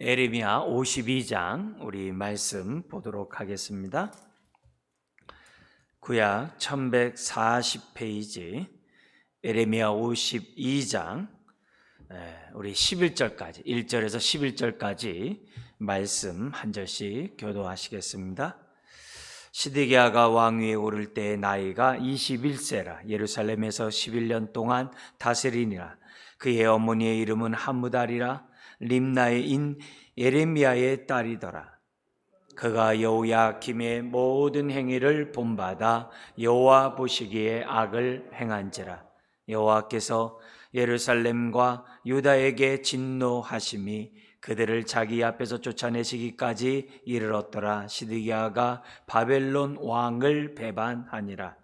에레미야 52장 우리 말씀 보도록 하겠습니다. 구약 1140페이지 에레미야 52장 우리 11절까지 1절에서 11절까지 말씀 한 절씩 교도하시겠습니다. 시드기야가 왕위에 오를 때의 나이가 21세라 예루살렘에서 11년 동안 다스리니라. 그의 어머니의 이름은 하무달이라 림나의 인 예레미야의 딸이더라. 그가 여호야김의 모든 행위를 본받아 여호와 보시기에 악을 행한지라. 여호와께서 예루살렘과 유다에게 진노하심이 그들을 자기 앞에서 쫓아내시기까지 이르렀더라. 시드기야가 바벨론 왕을 배반하니라.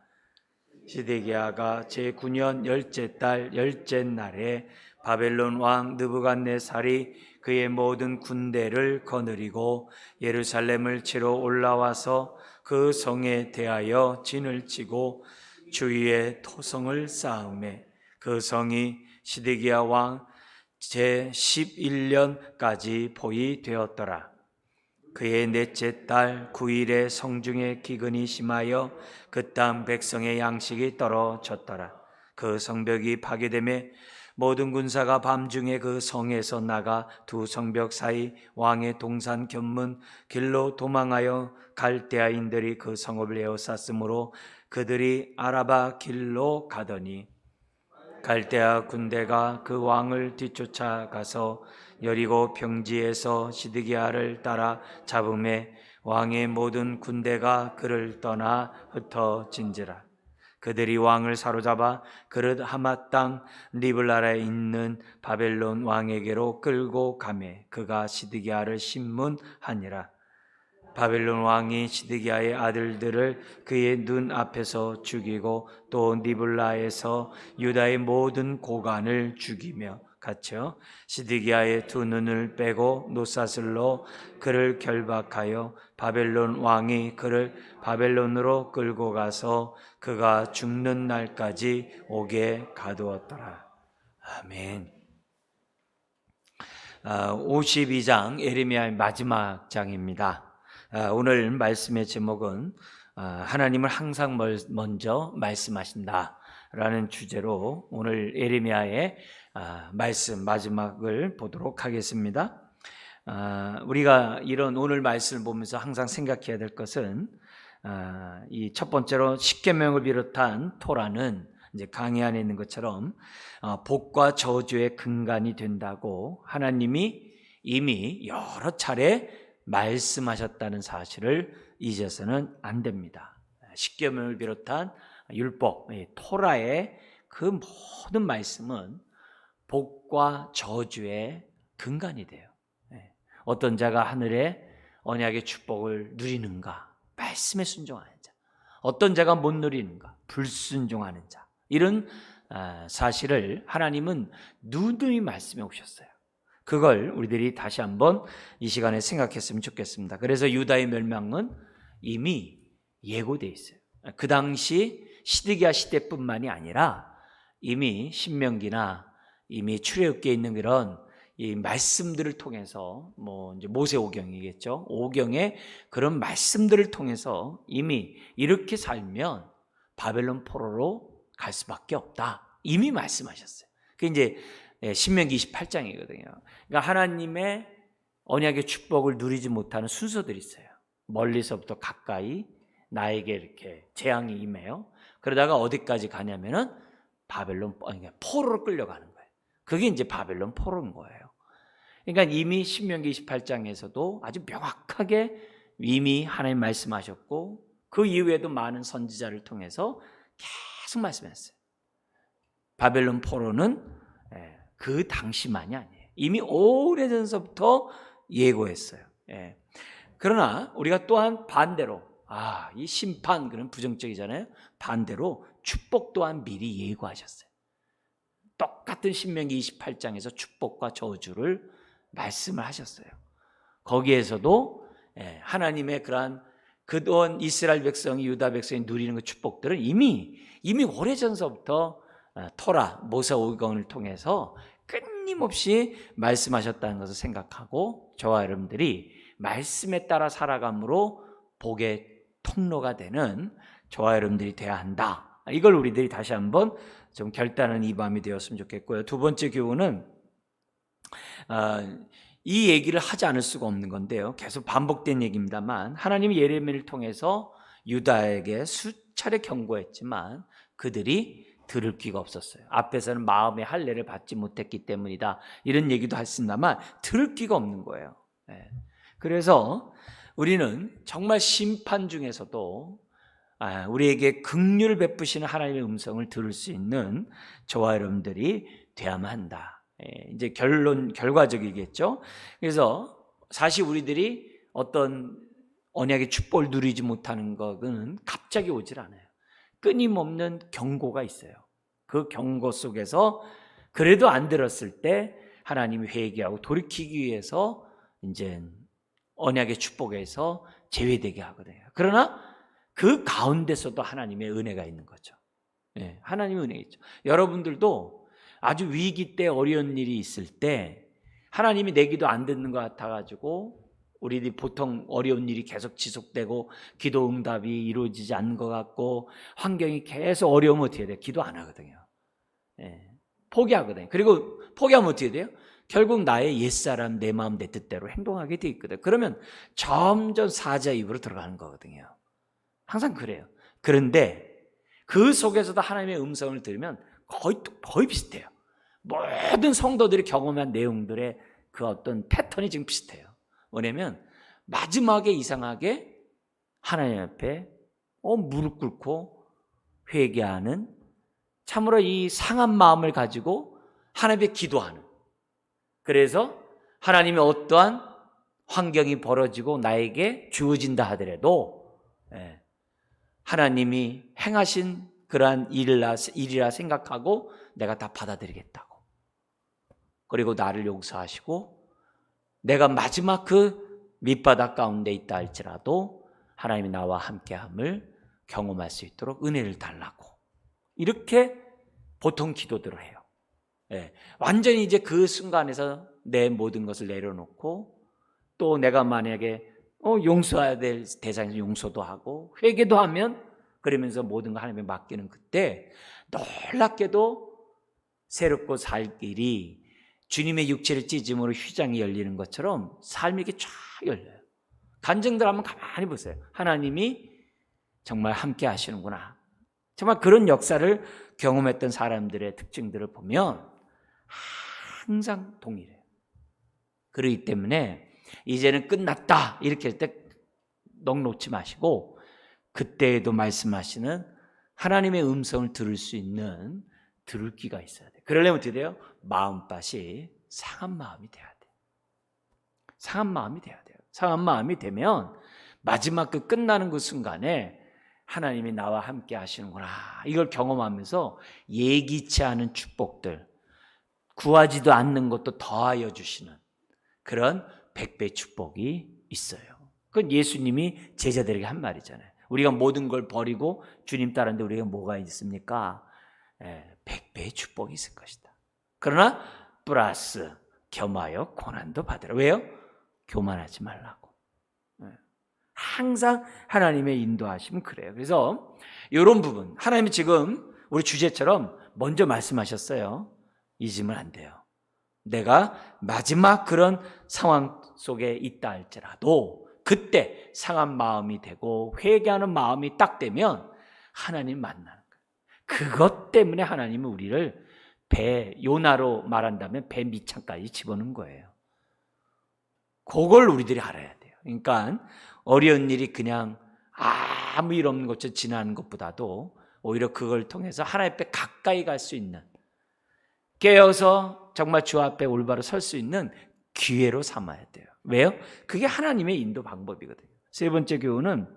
시드기야가 제9년 열째 달 열째 날에 바벨론 왕 느부갓네살이 그의 모든 군대를 거느리고 예루살렘을 치러 올라와서 그 성에 대하여 진을 치고 주위에 토성을 쌓음에 그 성이 시드기야 왕 제11년까지 포위되었더라. 그의 넷째 달 9일에 성중에 기근이 심하여 그 땅 백성의 양식이 떨어졌더라. 그 성벽이 파괴되매 모든 군사가 밤중에 그 성에서 나가 두 성벽 사이 왕의 동산 견문 길로 도망하여 갈대아인들이 그 성읍을 에워쌌으므로 그들이 아라바 길로 가더니 갈대아 군대가 그 왕을 뒤쫓아가서 여리고 평지에서 시드기야를 따라 잡음에 왕의 모든 군대가 그를 떠나 흩어진지라. 그들이 왕을 사로잡아 그릇 하맛 땅 리블라라에 있는 바벨론 왕에게로 끌고 가매 그가 시드기야를 신문하니라. 바벨론 왕이 시드기야의 아들들을 그의 눈 앞에서 죽이고 또 니블라에서 유다의 모든 고관을 죽이며 갇혀 시드기야의 두 눈을 빼고 노사슬로 그를 결박하여 바벨론 왕이 그를 바벨론으로 끌고 가서 그가 죽는 날까지 옥에 가두었더라. 아멘. 52장 에레미야의 마지막 장입니다. 오늘 말씀의 제목은 하나님을 항상 먼저 말씀하신다 라는 주제로 오늘 에레미야의 말씀 마지막을 보도록 하겠습니다. 우리가 이런 오늘 말씀을 보면서 항상 생각해야 될 것은 이 첫 번째로 십계명을 비롯한 토라는 이제 강의 안에 있는 것처럼 복과 저주의 근간이 된다고 하나님이 이미 여러 차례 말씀하셨다는 사실을 잊어서는 안 됩니다. 십계명을 비롯한 율법, 토라의 그 모든 말씀은 복과 저주의 근간이 돼요. 어떤 자가 하늘의 언약의 축복을 누리는가? 말씀에 순종하는 자. 어떤 자가 못 누리는가? 불순종하는 자. 이런 사실을 하나님은 누누이 말씀해 오셨어요. 그걸 우리들이 다시 한번 이 시간에 생각했으면 좋겠습니다. 그래서 유다의 멸망은 이미 예고되어 있어요. 그 당시 시드기야 시대뿐만이 아니라 이미 신명기나 이미 출애굽기에 있는 그런 이 말씀들을 통해서 이제 모세오경이겠죠. 오경의 그런 말씀들을 통해서 이미 이렇게 살면 바벨론 포로로 갈 수밖에 없다. 이미 말씀하셨어요. 그게 이제 신명기 28장이거든요. 그러니까 하나님의 언약의 축복을 누리지 못하는 순서들이 있어요. 멀리서부터 가까이 나에게 이렇게 재앙이 임해요. 그러다가 어디까지 가냐면은 바벨론 포로로 끌려가는 거예요. 그게 이제 바벨론 포로인 거예요. 그러니까 이미 신명기 28장에서도 아주 명확하게 이미 하나님 말씀하셨고 그 이후에도 많은 선지자를 통해서 계속 말씀했어요. 바벨론 포로는 그 당시만이 아니에요. 이미 오래전서부터 예고했어요. 그러나 우리가 또한 반대로 이 심판 그런 부정적이잖아요. 반대로 축복 또한 미리 예고하셨어요. 똑같은 신명기 28장에서 축복과 저주를 말씀을 하셨어요. 거기에서도 하나님의 그러한 그동안 이스라엘 백성이 유다 백성이 누리는 그 축복들은 이미 오래전서부터 토라 모세오경을 통해서 끊임없이 말씀하셨다는 것을 생각하고 저와 여러분들이 말씀에 따라 살아감으로 복의 통로가 되는 저와 여러분들이 되어야 한다. 이걸 우리들이 다시 한번 좀 결단하는 이 밤이 되었으면 좋겠고요. 두 번째 교훈은 이 얘기를 하지 않을 수가 없는 건데요. 계속 반복된 얘기입니다만 하나님이 예레미야를 통해서 유다에게 수차례 경고했지만 그들이 들을 귀가 없었어요. 앞에서는 마음의 할례를 받지 못했기 때문이다 이런 얘기도 했습니다만 들을 귀가 없는 거예요. 그래서 우리는 정말 심판 중에서도 우리에게 긍휼을 베푸시는 하나님의 음성을 들을 수 있는 저와 여러분들이 되어야만 한다. 이제 결과적이겠죠. 그래서 사실 우리들이 어떤 언약의 축복을 누리지 못하는 것은 갑자기 오질 않아요. 끊임없는 경고가 있어요. 그 경고 속에서 그래도 안 들었을 때 하나님이 회개하고 돌이키기 위해서 이제 언약의 축복에서 제외되게 하거든요. 그러나 그 가운데서도 하나님의 은혜가 있는 거죠. 하나님의 은혜가 있죠. 여러분들도 아주 위기 때 어려운 일이 있을 때 하나님이 내 기도 안 듣는 것 같아가지고 우리들이 보통 어려운 일이 계속 지속되고 기도 응답이 이루어지지 않는 것 같고 환경이 계속 어려우면 어떻게 돼요? 기도 안 하거든요. 포기하거든요. 그리고 포기하면 어떻게 돼요? 결국 나의 옛사람 내 마음 내 뜻대로 행동하게 돼 있거든요. 그러면 점점 사자 입으로 들어가는 거거든요. 항상 그래요. 그런데 그 속에서도 하나님의 음성을 들으면 거의 비슷해요. 모든 성도들이 경험한 내용들의 그 어떤 패턴이 지금 비슷해요. 뭐냐면 마지막에 이상하게 하나님 앞에 무릎 꿇고 회개하는, 참으로 이 상한 마음을 가지고 하나님께 기도하는, 그래서 하나님의 어떠한 환경이 벌어지고 나에게 주어진다 하더라도 하나님이 행하신 그러한 일이라 생각하고 내가 다 받아들이겠다고, 그리고 나를 용서하시고 내가 마지막 그 밑바닥 가운데 있다 할지라도 하나님이 나와 함께함을 경험할 수 있도록 은혜를 달라고, 이렇게 보통 기도들을 해요. 완전히 이제 그 순간에서 내 모든 것을 내려놓고 또 내가 만약에 용서해야 될 대상에서 용서도 하고 회개도 하면, 그러면서 모든 거 하나님께 맡기는 그때 놀랍게도 새롭고 살 길이 주님의 육체를 찢음으로 휘장이 열리는 것처럼 삶이 이렇게 쫙 열려요. 간증들 한번 가만히 보세요. 하나님이 정말 함께 하시는구나. 정말 그런 역사를 경험했던 사람들의 특징들을 보면 항상 동일해요. 그렇기 때문에 이제는 끝났다 이렇게 할 때 넋놓지 마시고 그때에도 말씀하시는 하나님의 음성을 들을 수 있는 들을 귀가 있어야 돼요. 그러려면 어떻게 돼요? 마음밭이 상한 마음이 돼야 돼요. 상한 마음이 돼야 돼요. 상한 마음이 되면 마지막 그 끝나는 그 순간에 하나님이 나와 함께 하시는구나, 이걸 경험하면서 예기치 않은 축복들, 구하지도 않는 것도 더하여 주시는 그런 100배 축복이 있어요. 그건 예수님이 제자들에게 한 말이잖아요. 우리가 모든 걸 버리고 주님 따르는데 우리가 뭐가 있습니까? 100배의 축복이 있을 것이다. 그러나 플러스 겸하여 고난도 받으라. 왜요? 교만하지 말라고. 항상 하나님의 인도하심은 그래요. 그래서 이런 부분 하나님이 지금 우리 주제처럼 먼저 말씀하셨어요. 잊으면 안 돼요. 내가 마지막 그런 상황 속에 있다 할지라도 그때 상한 마음이 되고 회개하는 마음이 딱 되면 하나님 만나는 거예요. 그것 때문에 하나님은 우리를 요나로 말한다면 배 밑창까지 집어넣은 거예요. 그걸 우리들이 알아야 돼요. 그러니까 어려운 일이 그냥 아무 일 없는 것처럼 지나는 것보다도 오히려 그걸 통해서 하나님 앞에 가까이 갈 수 있는, 깨어서 정말 주 앞에 올바로 설 수 있는 기회로 삼아야 돼요. 왜요? 그게 하나님의 인도 방법이거든요. 세 번째 교훈은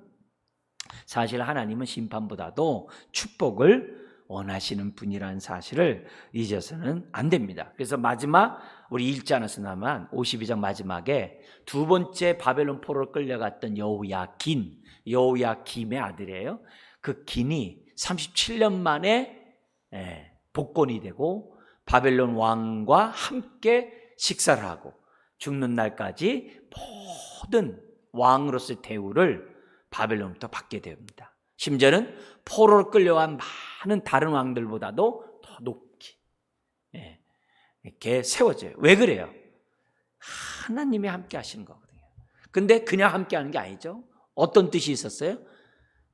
사실 하나님은 심판보다도 축복을 원하시는 분이라는 사실을 잊어서는 안 됩니다. 그래서 마지막 우리 읽지 않았으나만 52장 마지막에 두 번째 바벨론 포로로 끌려갔던 여호야김의 아들이에요. 그 긴이 37년 만에 복권이 되고 바벨론 왕과 함께 식사를 하고 죽는 날까지 모든 왕으로서의 대우를 바벨론부터 받게 됩니다. 심지어는 포로로 끌려간 많은 다른 왕들보다도 더 높게 이렇게 세워져요. 왜 그래요? 하나님이 함께 하시는 거거든요. 근데 그냥 함께 하는 게 아니죠. 어떤 뜻이 있었어요?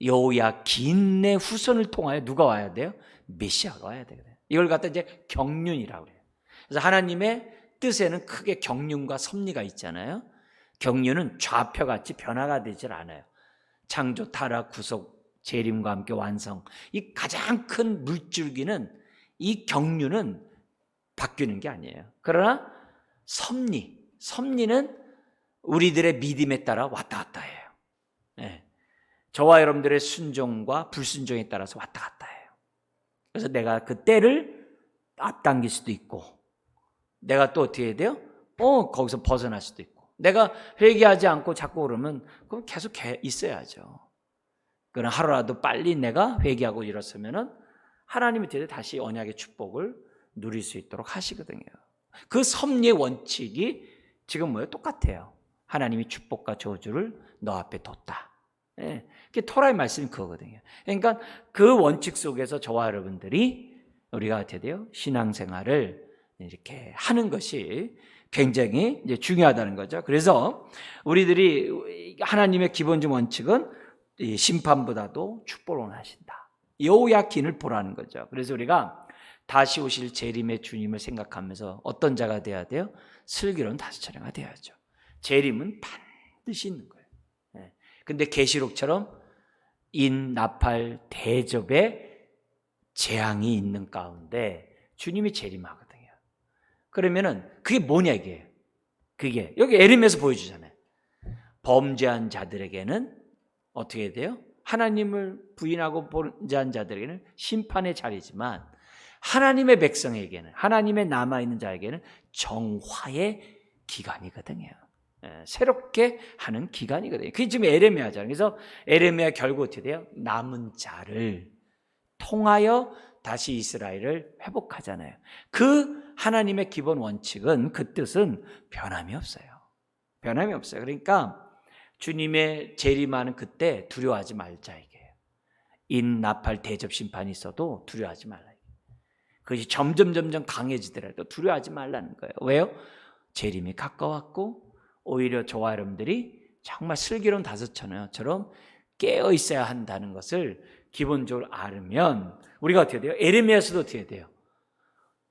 여호야긴의 후손을 통하여 누가 와야 돼요? 메시아가 와야 되거든요. 이걸 갖다 이제 경륜이라고 해요. 그래서 하나님의 뜻에는 크게 경륜과 섭리가 있잖아요. 경륜은 좌표같이 변화가 되질 않아요. 창조, 타락, 구속, 재림과 함께 완성. 이 가장 큰 물줄기는 이 경륜은 바뀌는 게 아니에요. 그러나 섭리는 우리들의 믿음에 따라 왔다 갔다 해요. 네. 저와 여러분들의 순종과 불순종에 따라서 왔다 갔다 해요. 그래서 내가 그 때를 앞당길 수도 있고, 내가 또 어떻게 해야 돼요? 거기서 벗어날 수도 있고, 내가 회개하지 않고 자꾸 그러면 그럼 계속 있어야죠. 그러나 하루라도 빨리 내가 회개하고 일었으면은 하나님이 다시 언약의 축복을 누릴 수 있도록 하시거든요. 그 섭리의 원칙이 지금 뭐예요? 똑같아요. 하나님이 축복과 저주를 너 앞에 뒀다. 예, 그게 토라의 말씀이 그거거든요. 그러니까 그 원칙 속에서 저와 여러분들이 우리가 어떻게 돼요? 신앙생활을 이렇게 하는 것이 굉장히 이제 중요하다는 거죠. 그래서 우리들이 하나님의 기본적 원칙은 심판보다도 축복을 원하신다. 여호야긴을 보라는 거죠. 그래서 우리가 다시 오실 재림의 주님을 생각하면서 어떤 자가 돼야 돼요? 슬기로운 다스처녀가 돼야죠. 재림은 반드시 있는 거예요. 근데 계시록처럼 인나팔 대접의 재앙이 있는 가운데 주님이 재림하거든요. 그러면은 그게 뭐냐 이게? 그게 여기 에르미야에서 보여주잖아요. 범죄한 자들에게는 어떻게 돼요? 하나님을 부인하고 범죄한 자들에게는 심판의 자리지만 하나님의 백성에게는, 하나님의 남아있는 자에게는 정화의 기간이거든요. 새롭게 하는 기간이거든요. 그게 지금 에레미야잖아요. 그래서 에레미야 결국 어떻게 돼요? 남은 자를 통하여 다시 이스라엘을 회복하잖아요. 그 하나님의 기본 원칙은, 그 뜻은 변함이 없어요. 변함이 없어요. 그러니까 주님의 재림하는 그때 두려워하지 말자 이게요. 인나팔 대접 심판이 있어도 두려워하지 말라. 그것이 점점 강해지더라도 두려워하지 말라는 거예요. 왜요? 재림이 가까웠고 오히려 저와 여러분들이 정말 슬기로운 다섯처녀처럼 깨어 있어야 한다는 것을 기본적으로 알면 우리가 어떻게 돼요? 에레미야서도 어떻게 돼요?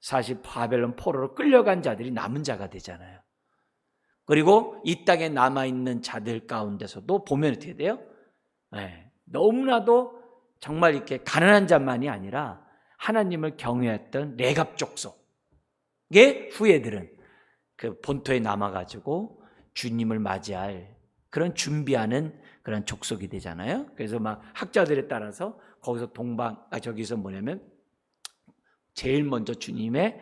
사실 바벨론 포로로 끌려간 자들이 남은 자가 되잖아요. 그리고 이 땅에 남아있는 자들 가운데서도 보면 어떻게 돼요? 너무나도 정말 이렇게 가난한 자만이 아니라 하나님을 경외했던 레갑 족속의 후예들은 그 본토에 남아가지고 주님을 맞이할 그런 준비하는 그런 족속이 되잖아요. 그래서 막 학자들에 따라서 거기서 저기서 뭐냐면 제일 먼저 주님의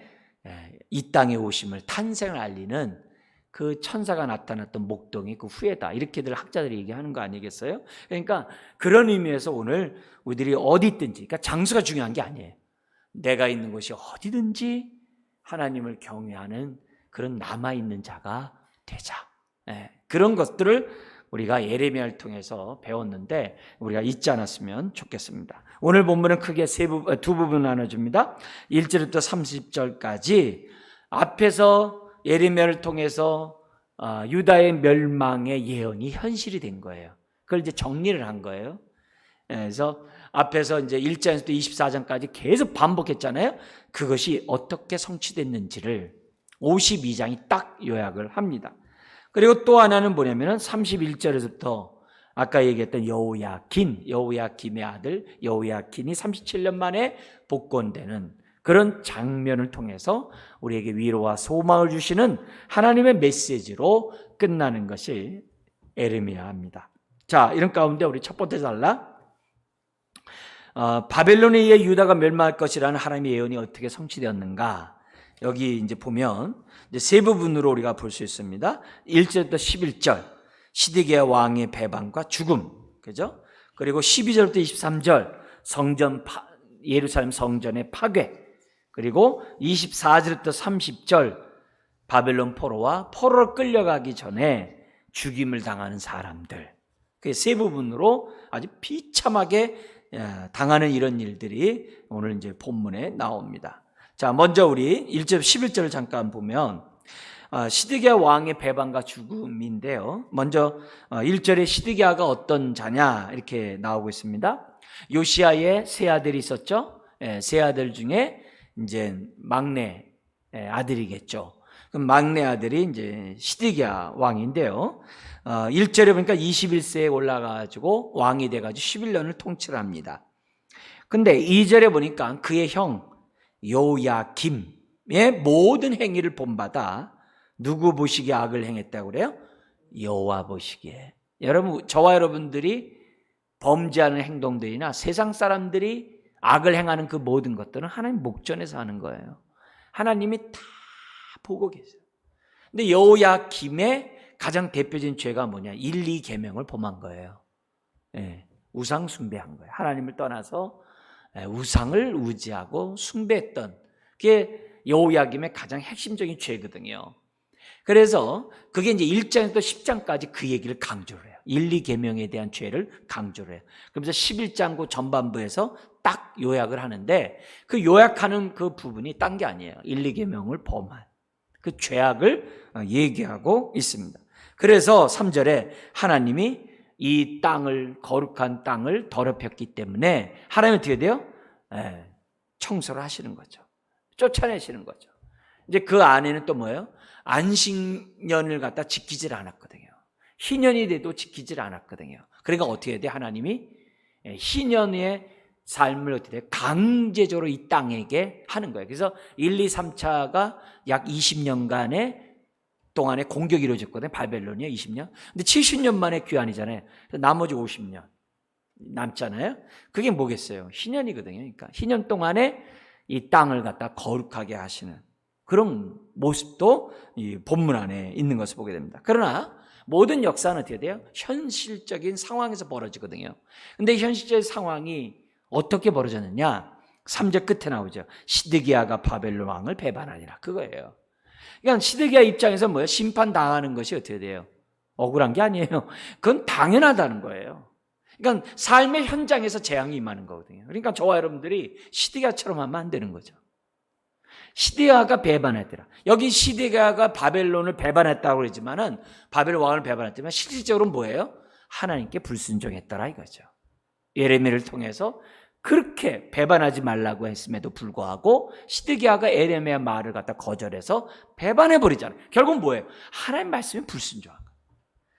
이 땅에 오심을, 탄생을 알리는 그 천사가 나타났던 목동이 그 후예다. 이렇게들 학자들이 얘기하는 거 아니겠어요? 그러니까 그런 의미에서 오늘 우리들이 어디 있든지, 그러니까 장소가 중요한 게 아니에요. 내가 있는 곳이 어디든지 하나님을 경외하는 그런 남아있는 자가 되자. 그런 것들을 우리가 예레미야를 통해서 배웠는데 우리가 잊지 않았으면 좋겠습니다. 오늘 본문은 크게 두 부분 나눠줍니다. 1절부터 30절까지 앞에서 예레미야를 통해서 유다의 멸망의 예언이 현실이 된 거예요. 그걸 이제 정리를 한 거예요. 그래서 앞에서 이제 1장에서 24장까지 계속 반복했잖아요. 그것이 어떻게 성취됐는지를 52장이 딱 요약을 합니다. 그리고 또 하나는 뭐냐면은 31절에서부터 아까 얘기했던 여호야김의 아들 여호야긴이 37년 만에 복권되는 그런 장면을 통해서 우리에게 위로와 소망을 주시는 하나님의 메시지로 끝나는 것이 에레미야입니다. 자, 이런 가운데 우리 첫 번째 단락, 바벨론에 의해 유다가 멸망할 것이라는 하나님의 예언이 어떻게 성취되었는가? 여기 이제 보면 이제 세 부분으로 우리가 볼 수 있습니다. 1절부터 11절, 시드기야 왕의 배반과 죽음, 그죠? 그리고 12절부터 23절, 예루살렘 성전의 파괴, 그리고 24절부터 30절 바벨론 포로와 포로로 끌려가기 전에 죽임을 당하는 사람들. 그 세 부분으로 아주 비참하게 당하는 이런 일들이 오늘 이제 본문에 나옵니다. 자, 먼저 우리 1절 11절을 잠깐 보면 시드기야 왕의 배반과 죽음인데요. 먼저 1절에 시드기야가 어떤 자냐 이렇게 나오고 있습니다. 요시야의 세 아들이 있었죠. 세 아들 중에 이제 막내 아들이겠죠. 그럼 막내 아들이 이제 시드기야 왕인데요. 1절에 보니까 21세에 올라가지고 왕이 돼가지고 11년을 통치를 합니다. 근데 2절에 보니까 그의 형 요야김의 모든 행위를 본받아 누구 보시기에 악을 행했다고 그래요? 여호와 보시기에. 여러분, 저와 여러분들이 범죄하는 행동들이나 세상 사람들이 악을 행하는 그 모든 것들은 하나님 목전에서 하는 거예요. 하나님이 다 보고 계세요. 근데 여호야김의 가장 대표적인 죄가 뭐냐? 1, 2계명을 범한 거예요. 우상 숭배한 거예요. 하나님을 떠나서 우상을 의지하고 숭배했던 그게 여호야김의 가장 핵심적인 죄거든요. 그래서 그게 이제 1장에서 10장까지 그 얘기를 강조를 해요. 1, 2계명에 대한 죄를 강조를 해요. 그러면서 11장 전반부에서 딱 요약을 하는데 그 요약하는 그 부분이 딴 게 아니에요. 1, 2계명을 범한 그 죄악을 얘기하고 있습니다. 그래서 3절에 하나님이 이 땅을, 거룩한 땅을 더럽혔기 때문에 하나님은 어떻게 돼요? 청소를 하시는 거죠. 쫓아내시는 거죠. 이제 그 안에는 또 뭐예요? 안식년을 갖다 지키질 않았거든요. 희년이 돼도 지키질 않았거든요. 그러니까 어떻게 해야 돼? 하나님이 희년의 삶을 어떻게 돼? 강제적으로 이 땅에게 하는 거예요. 그래서 1, 2, 3차가 약 20년간의 동안에 공격이 이루어졌거든요. 바벨론이요, 20년. 근데 70년 만에 귀환이잖아요. 나머지 50년 남잖아요. 그게 뭐겠어요? 희년이거든요. 그러니까 희년 동안에 이 땅을 갖다 거룩하게 하시는 그런 모습도 이 본문 안에 있는 것을 보게 됩니다. 그러나 모든 역사는 어떻게 돼요? 현실적인 상황에서 벌어지거든요. 근데 현실적인 상황이 어떻게 벌어졌느냐? 3절 끝에 나오죠. 시드기야가 바벨론 왕을 배반하니라. 그거예요. 그러니까 시드기야 입장에서 뭐예요? 심판당하는 것이 어떻게 돼요? 억울한 게 아니에요. 그건 당연하다는 거예요. 그러니까 삶의 현장에서 재앙이 임하는 거거든요. 그러니까 저와 여러분들이 시드기야처럼 하면 안 되는 거죠. 시드기야가 배반했더라. 여기 시드기야가 바벨론을 배반했다고 그러지만은 바벨론 왕을 배반했지만 실질적으로 뭐예요? 하나님께 불순종했더라 이거죠. 예레미야를 통해서 그렇게 배반하지 말라고 했음에도 불구하고 시드기야가 예레미야 말을 갖다 거절해서 배반해 버리잖아요. 결국은 뭐예요? 하나님 말씀에 불순종한 거예요.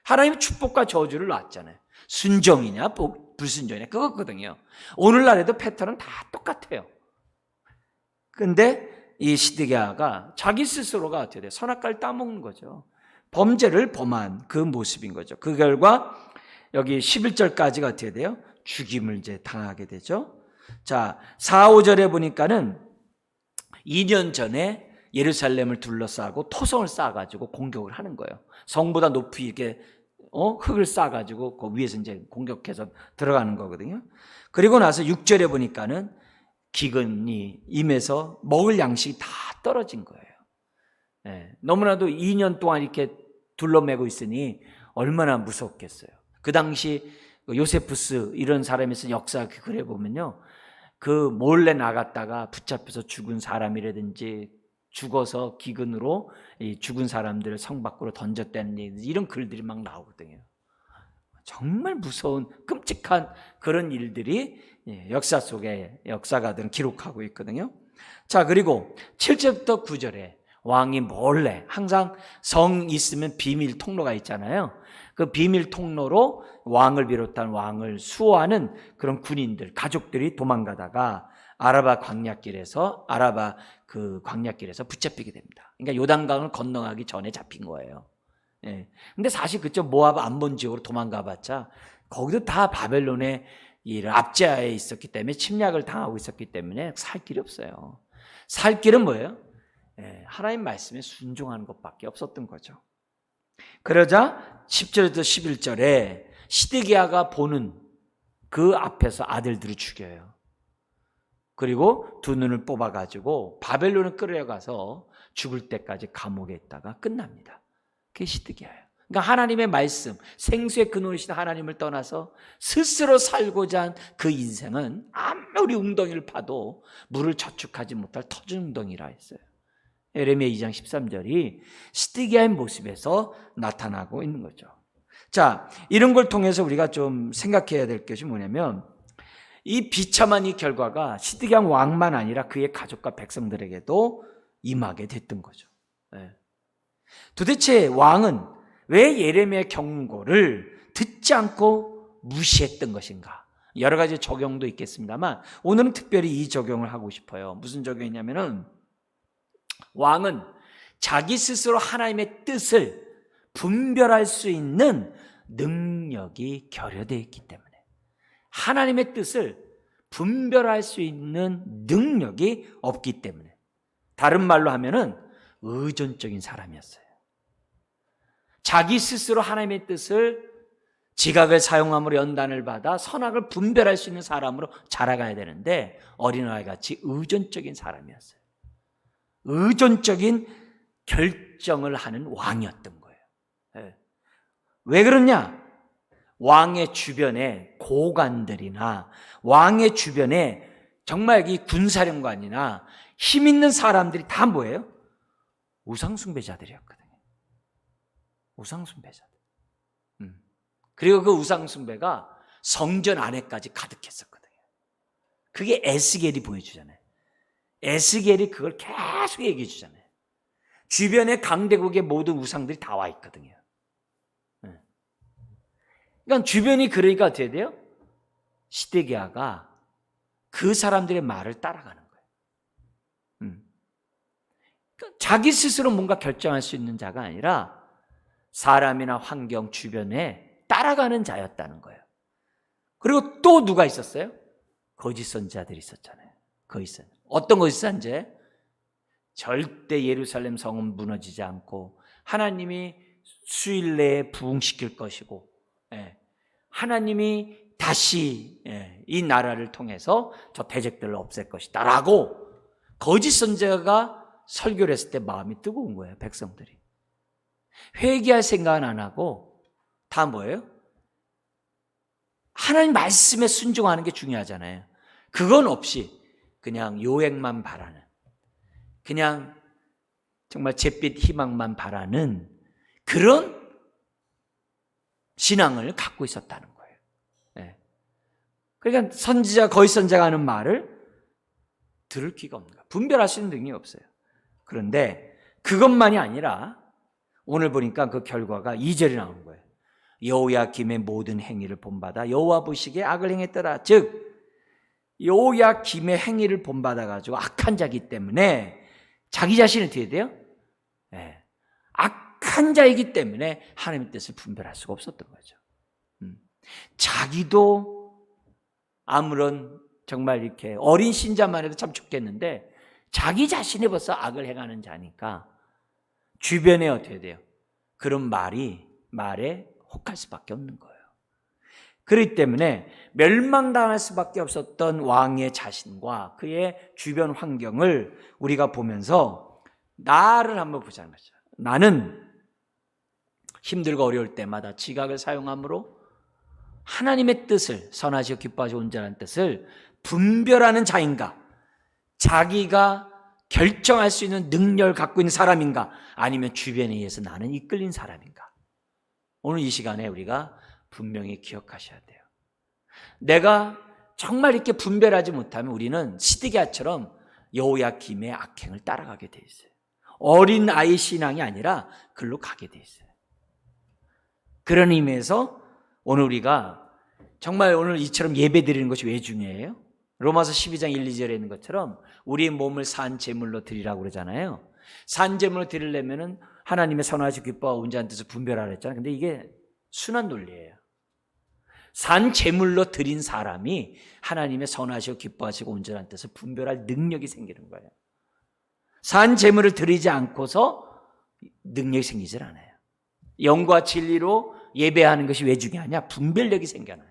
하나님의 축복과 저주를 놨잖아요. 순종이냐 불순종이냐 그거거든요. 오늘날에도 패턴은 다 똑같아요. 근데 이 시드기야가 자기 스스로가 어떻게 돼요? 선악과를 따먹는 거죠. 범죄를 범한 그 모습인 거죠. 그 결과 여기 11절까지가 어떻게 돼요? 죽임을 이제 당하게 되죠. 자, 4, 5절에 보니까는 2년 전에 예루살렘을 둘러싸고 토성을 쌓아가지고 공격을 하는 거예요. 성보다 높이 이렇게 흙을 쌓아가지고 그 위에서 이제 공격해서 들어가는 거거든요. 그리고 나서 6절에 보니까는 기근이 임해서 먹을 양식이 다 떨어진 거예요. 너무나도 2년 동안 이렇게 둘러매고 있으니 얼마나 무섭겠어요. 그 당시 요세푸스 이런 사람이 쓴 역사 그래 보면요, 그 몰래 나갔다가 붙잡혀서 죽은 사람이라든지 죽어서 기근으로 죽은 사람들을 성 밖으로 던졌다는 이런 글들이 막 나오거든요. 정말 무서운 끔찍한 그런 일들이 역사 속에 역사가들은 기록하고 있거든요. 자, 그리고 7절부터 9절에 왕이 몰래 항상 성 있으면 비밀 통로가 있잖아요. 그 비밀 통로로 왕을 비롯한 왕을 수호하는 그런 군인들, 가족들이 도망가다가 아라바 광야길에서 붙잡히게 됩니다. 그러니까 요단강을 건너가기 전에 잡힌 거예요. 근데 사실 그쪽 모압 암몬 지역으로 도망가봤자 거기도 다 바벨론의 압제하에 있었기 때문에 침략을 당하고 있었기 때문에 살 길이 없어요. 살 길은 뭐예요? 하나님 말씀에 순종하는 것밖에 없었던 거죠. 그러자 10절부터 11절에 시드기야가 보는 그 앞에서 아들들을 죽여요. 그리고 두 눈을 뽑아가지고 바벨론을 끌어가서 죽을 때까지 감옥에 있다가 끝납니다. 그게 시드기야예요. 그러니까 하나님의 말씀, 생수의 근원이신 하나님을 떠나서 스스로 살고자 한 그 인생은 아무리 웅덩이를 파도 물을 저축하지 못할 터진 웅덩이라 했어요. 예레미야 2장 13절이 시드기야의 모습에서 나타나고 있는 거죠. 자, 이런 걸 통해서 우리가 좀 생각해야 될 것이 뭐냐면 이 비참한 이 결과가 시드기야 왕만 아니라 그의 가족과 백성들에게도 임하게 됐던 거죠. 도대체 왕은 왜 예레미야의 경고를 듣지 않고 무시했던 것인가? 여러 가지 적용도 있겠습니다만 오늘은 특별히 이 적용을 하고 싶어요. 무슨 적용이냐면은 왕은 자기 스스로 하나님의 뜻을 분별할 수 있는 능력이 결여되어 있기 때문에 하나님의 뜻을 분별할 수 있는 능력이 없기 때문에 다른 말로 하면은 의존적인 사람이었어요. 자기 스스로 하나님의 뜻을 지각을 사용함으로 연단을 받아 선악을 분별할 수 있는 사람으로 자라가야 되는데 어린아이같이 의존적인 사람이었어요. 의존적인 결정을 하는 왕이었던 거예요. 왜 그러냐? 왕의 주변에 고관들이나 왕의 주변에 정말 이 군사령관이나 힘 있는 사람들이 다 뭐예요? 우상숭배자들이었거든요. 우상숭배자들. 그리고 그 우상숭배가 성전 안에까지 가득했었거든요. 그게 에스겔이 보여주잖아요. 에스겔이 그걸 계속 얘기해 주잖아요. 주변에 강대국의 모든 우상들이 다 와 있거든요. 그러니까 주변이 그러니까 어떻게 돼요? 시드기야가 그 사람들의 말을 따라가는 거예요. 그러니까 자기 스스로 뭔가 결정할 수 있는 자가 아니라 사람이나 환경 주변에 따라가는 자였다는 거예요. 그리고 또 누가 있었어요? 거짓 선지자들이 있었잖아요. 거짓 선지자. 어떤 거짓 선지자? 절대 예루살렘 성은 무너지지 않고 하나님이 수일 내에 부흥시킬 것이고 하나님이 다시 이 나라를 통해서 저 대적들을 없앨 것이다 라고 거짓 선지자가 설교를 했을 때 마음이 뜨거운 거예요. 백성들이 회개할 생각은 안 하고 다 뭐예요? 하나님 말씀에 순종하는 게 중요하잖아요. 그건 없이 그냥 요행만 바라는, 그냥 정말 잿빛 희망만 바라는 그런 신앙을 갖고 있었다는 거예요. 그러니까 선지자, 거짓 선지자가 하는 말을 들을 기가 없는 거예요. 분별할 수 있는 능력이 없어요. 그런데 그것만이 아니라 오늘 보니까 그 결과가 2절이 나온 거예요. 여호야김의 모든 행위를 본받아 여호와 보시기에 악을 행했더라. 즉 여호야김의 행위를 본받아가지고 악한 자이기 때문에 자기 자신을 어떻게 돼요? 악한 자이기 때문에 하나님의 뜻을 분별할 수가 없었던 거죠. 자기도 아무런 정말 이렇게 어린 신자만 해도 참 좋겠는데 자기 자신이 벌써 악을 행하는 자니까 주변에 어떻게 돼요? 그런 말에 혹할 수밖에 없는 거예요. 그렇기 때문에 멸망당할 수밖에 없었던 왕의 자신과 그의 주변 환경을 우리가 보면서 나를 한번 보자는 거죠. 나는 힘들고 어려울 때마다 지각을 사용함으로 하나님의 뜻을, 선하시고 기뻐하시고 온전한 뜻을 분별하는 자인가? 자기가 결정할 수 있는 능력을 갖고 있는 사람인가? 아니면 주변에 의해서 나는 이끌린 사람인가? 오늘 이 시간에 우리가 분명히 기억하셔야 돼요. 내가 정말 이렇게 분별하지 못하면 우리는 시드기야처럼 여호야김의 악행을 따라가게 돼 있어요. 어린 아이 신앙이 아니라 글로 가게 돼 있어요. 그런 의미에서 오늘 우리가 정말 오늘 이처럼 예배 드리는 것이 왜 중요해요? 로마서 12장 1, 2절에 있는 것처럼 우리의 몸을 산 제물로 드리라고 그러잖아요. 산 제물로 드리려면은 하나님의 선하시고 기뻐하고 온전한 뜻을 분별하라 했잖아요. 근데 이게 순환 논리예요. 산 제물로 드린 사람이 하나님의 선하시고 기뻐하시고 온전한 뜻을 분별할 능력이 생기는 거예요. 산 제물을 드리지 않고서 능력이 생기질 않아요. 영과 진리로 예배하는 것이 왜 중요하냐? 분별력이 생겨나요.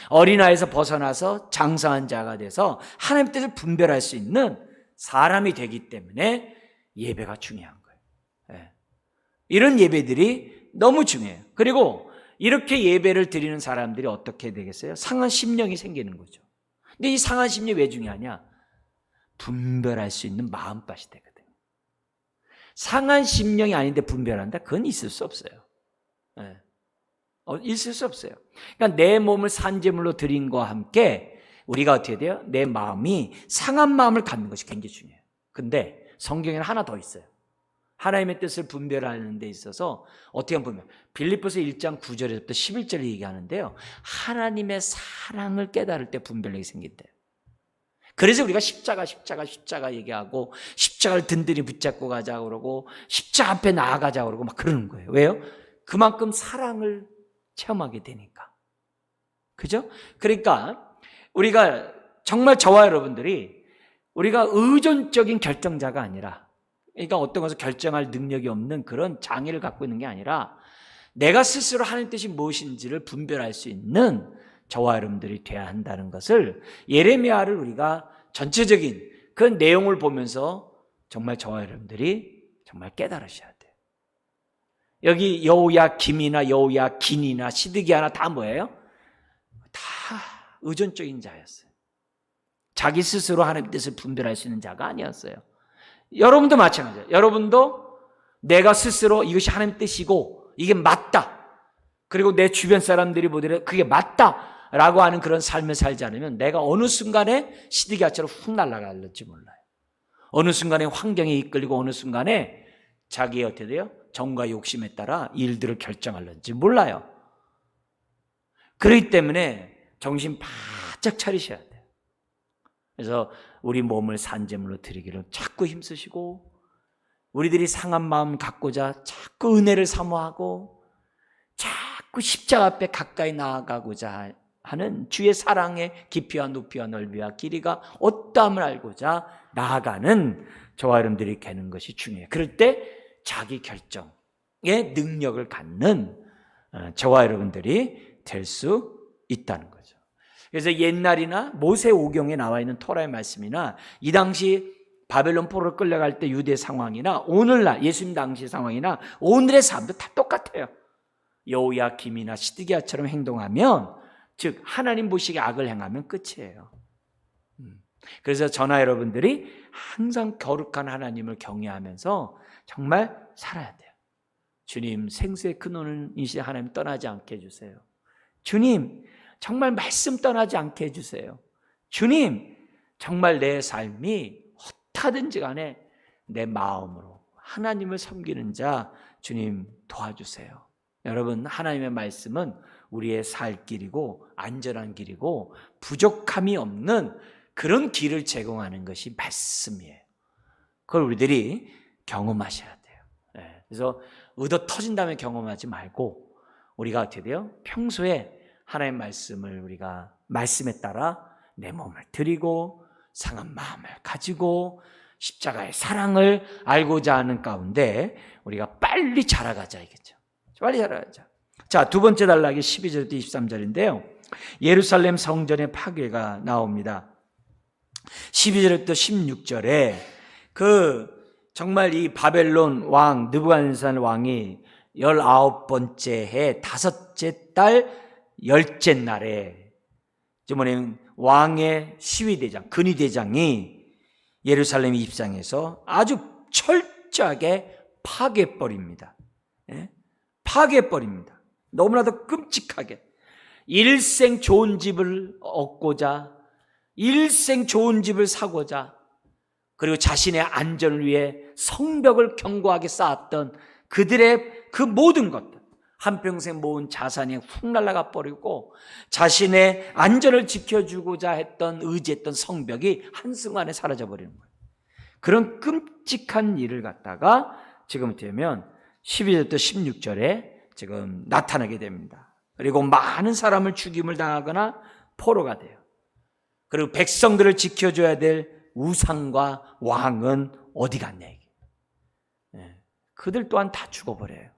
어린아이에서 벗어나서 장성한 자가 돼서 하나님 뜻을 분별할 수 있는 사람이 되기 때문에 예배가 중요한 거예요. 예. 이런 예배들이 너무 중요해요. 그리고 이렇게 예배를 드리는 사람들이 어떻게 되겠어요? 상한 심령이 생기는 거죠. 근데 이 상한 심령이 왜 중요하냐? 분별할 수 있는 마음밭이 되거든요. 상한 심령이 아닌데 분별한다? 그건 있을 수 없어요. 예. 있을 수 없어요. 그러니까 내 몸을 산제물로 드린 것과 함께 우리가 어떻게 돼요? 내 마음이 상한 마음을 갖는 것이 굉장히 중요해요. 근데 성경에는 하나 더 있어요. 하나님의 뜻을 분별하는 데 있어서 어떻게 보면 빌립보서 1장 9절에서부터 11절을 얘기하는데요. 하나님의 사랑을 깨달을 때 분별력이 생긴대요. 그래서 우리가 십자가 얘기하고 십자가를 든든히 붙잡고 가자고 그러고 십자가 앞에 나아가자고 그러고 막 그러는 거예요. 왜요? 그만큼 사랑을 체험하게 되니까. 그죠? 그러니까 우리가 정말 저와 여러분들이 우리가 의존적인 결정자가 아니라, 그러니까 어떤 것을 결정할 능력이 없는 그런 장애를 갖고 있는 게 아니라 내가 스스로 하나님 뜻이 무엇인지를 분별할 수 있는 저와 여러분들이 돼야 한다는 것을 예레미야를 우리가 전체적인 그 내용을 보면서 정말 저와 여러분들이 정말 깨달으셔야 돼요. 여기 여호야김이나 여호야긴이나 시드기야나 다 뭐예요? 다 의존적인 자였어요. 자기 스스로 하나님 뜻을 분별할 수 있는 자가 아니었어요. 여러분도 마찬가지예요. 여러분도 내가 스스로 이것이 하나님 뜻이고 이게 맞다, 그리고 내 주변 사람들이 보더라도 그게 맞다라고 하는 그런 삶을 살지 않으면 내가 어느 순간에 시드기야처럼 훅 날아갈지 몰라요. 어느 순간에 환경에 이끌리고 어느 순간에 자기의 어떻게 돼요? 정과 욕심에 따라 일들을 결정할는지 몰라요. 그렇기 때문에 정신 바짝 차리셔야 돼요. 그래서 우리 몸을 산제물로 드리기를 자꾸 힘쓰시고, 우리들이 상한 마음 갖고자 자꾸 은혜를 사모하고 자꾸 십자가 앞에 가까이 나아가고자 하는 주의 사랑의 깊이와 높이와 넓이와 길이가 어떠함을 알고자 나아가는 저와 여러분들이 되는 것이 중요해요. 그럴 때 자기 결정의 능력을 갖는 저와 여러분들이 될 수 있다는 거죠. 그래서 옛날이나 모세오경에 나와 있는 토라의 말씀이나 이 당시 바벨론 포로로 끌려갈 때 유대 상황이나 오늘날 예수님 당시 상황이나 오늘의 삶도 다 똑같아요. 여호야김이나 시드기야처럼 행동하면, 즉 하나님 보시기에 악을 행하면 끝이에요. 그래서 저나 여러분들이 항상 거룩한 하나님을 경외하면서 정말 살아야 돼요. 주님, 생수의 근원은 이시 하나님 떠나지 않게 해주세요. 주님, 정말 말씀 떠나지 않게 해주세요. 주님, 정말 내 삶이 어떻든지 간에 내 마음으로 하나님을 섬기는 자 주님 도와주세요. 여러분, 하나님의 말씀은 우리의 살 길이고 안전한 길이고 부족함이 없는 그런 길을 제공하는 것이 말씀이에요. 그걸 우리들이 경험하셔야 돼요. 그래서 의도 터진 다음에 경험하지 말고 우리가 어떻게 돼요? 평소에 하나님의 말씀을 우리가 말씀에 따라 내 몸을 드리고 상한 마음을 가지고 십자가의 사랑을 알고자 하는 가운데 우리가 빨리 자라가자 이겠죠. 빨리 자라가자. 자, 두 번째 단락이 12절부터 23절인데요. 예루살렘 성전의 파괴가 나옵니다. 12절부터 16절에 정말 이 바벨론 왕 느부갓네살 왕이 19번째 해 5째 달 10째 날에 뭐냐면 왕의 시위대장, 근위대장이 예루살렘 입성해서 아주 철저하게 파괴해버립니다. 파괴해버립니다. 너무나도 끔찍하게. 일생 좋은 집을 얻고자, 일생 좋은 집을 사고자, 그리고 자신의 안전을 위해 성벽을 견고하게 쌓았던 그들의 그 모든 것들, 한평생 모은 자산이 훅 날아가 버리고 자신의 안전을 지켜주고자 했던 의지했던 성벽이 한순간에 사라져 버리는 거예요. 그런 끔찍한 일을 갖다가 지금 되면 12절부터 16절에 지금 나타나게 됩니다. 그리고 많은 사람을 죽임을 당하거나 포로가 돼요. 그리고 백성들을 지켜줘야 될 우상과 왕은 어디 갔냐 이게. 그들 또한 다 죽어버려요.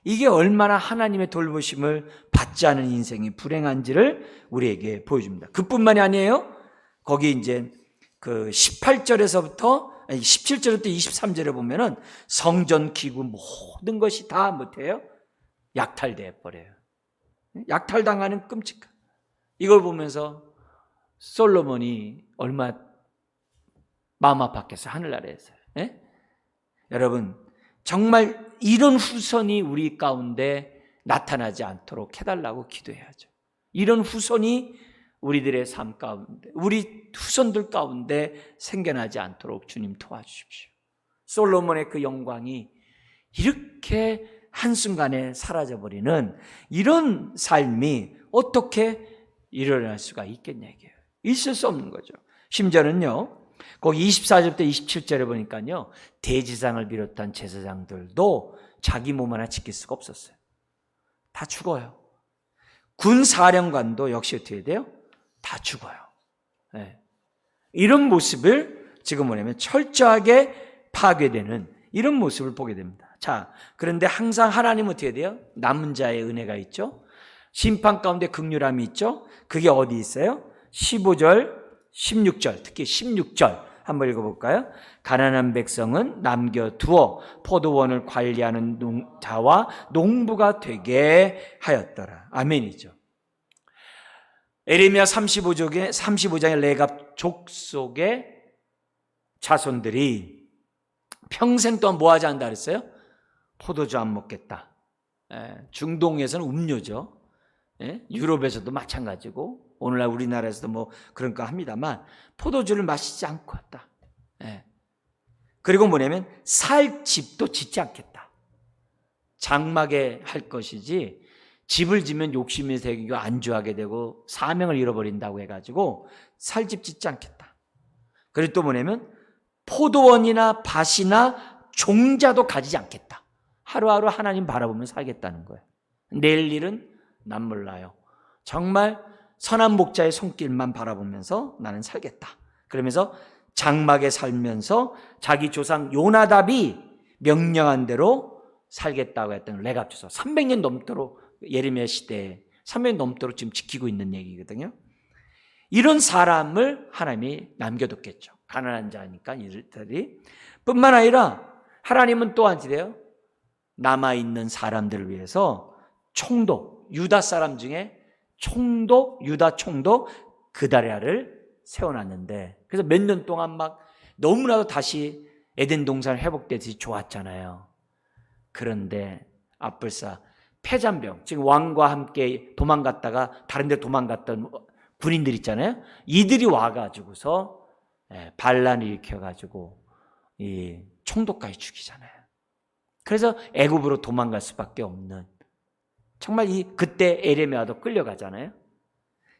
이게 얼마나 하나님의 돌보심을 받지 않은 인생이 불행한지를 우리에게 보여줍니다. 그뿐만이 아니에요. 거기 이제 그 17절부터 23절에 보면은 성전 기구 모든 것이 다 못해요? 약탈돼 버려요. 약탈당하는 끔찍한. 이걸 보면서 솔로몬이 얼마 마음 아팠겠어요. 하늘나라에서. 예? 여러분, 정말 이런 후손이 우리 가운데 나타나지 않도록 해달라고 기도해야죠. 이런 후손이 우리들의 삶 가운데, 우리 후손들 가운데 생겨나지 않도록 주님 도와주십시오. 솔로몬의 그 영광이 이렇게 한순간에 사라져버리는 이런 삶이 어떻게 일어날 수가 있겠냐 이게요. 있을 수 없는 거죠. 심지어는요, 거기 24절부터 27절에 보니까요, 대지상을 비롯한 제사장들도 자기 몸 하나 지킬 수가 없었어요. 다 죽어요. 군사령관도 역시 어떻게 돼요? 다 죽어요. 네. 이런 모습을 지금 뭐냐면 철저하게 파괴되는 이런 모습을 보게 됩니다. 자, 그런데 항상 하나님은 어떻게 돼요? 남은 자의 은혜가 있죠. 심판 가운데 긍휼함이 있죠. 그게 어디 있어요? 15절, 16절, 특히 16절 한번 읽어볼까요? 가난한 백성은 남겨두어 포도원을 관리하는 자와 농부가 되게 하였더라. 아멘이죠. 에레미야 35장의 레갑 족속의 자손들이 평생 동안 뭐 하지 않는다 그랬어요? 포도주 안 먹겠다. 중동에서는 음료죠. 유럽에서도 마찬가지고 오늘날 우리나라에서도 뭐 그런가 합니다만 포도주를 마시지 않고 왔다. 그리고 뭐냐면 살 집도 짓지 않겠다. 장막에 할 것이지 집을 지면 욕심이 생기고 안주하게 되고 사명을 잃어버린다고 해가지고 살 집 짓지 않겠다. 그리고 또 뭐냐면 포도원이나 밭이나 종자도 가지지 않겠다. 하루하루 하나님 바라보며 살겠다는 거예요. 내일 일은 난 몰라요. 정말 선한 목자의 손길만 바라보면서 나는 살겠다. 그러면서 장막에 살면서 자기 조상 요나답이 명령한 대로 살겠다고 했던 레갑 족속 300년 넘도록 예레미야 시대에 300년 넘도록 지금 지키고 있는 얘기거든요. 이런 사람을 하나님이 남겨뒀겠죠. 가난한 자니까 이들이. 뿐만 아니라 하나님은 또한 이래요. 남아있는 사람들을 위해서 총독, 유다 사람 중에 총독, 유다 총독 그다랴를 세워놨는데, 그래서 몇 년 동안 막 너무나도 다시 에덴 동산 회복되듯이 좋았잖아요. 그런데 앞불사 폐잔병, 지금 왕과 함께 도망갔다가 다른 데 도망갔던 군인들 있잖아요. 이들이 와가지고서 반란을 일으켜가지고 이 총독까지 죽이잖아요. 그래서 애굽으로 도망갈 수밖에 없는, 정말 그때 에레미야도 끌려가잖아요.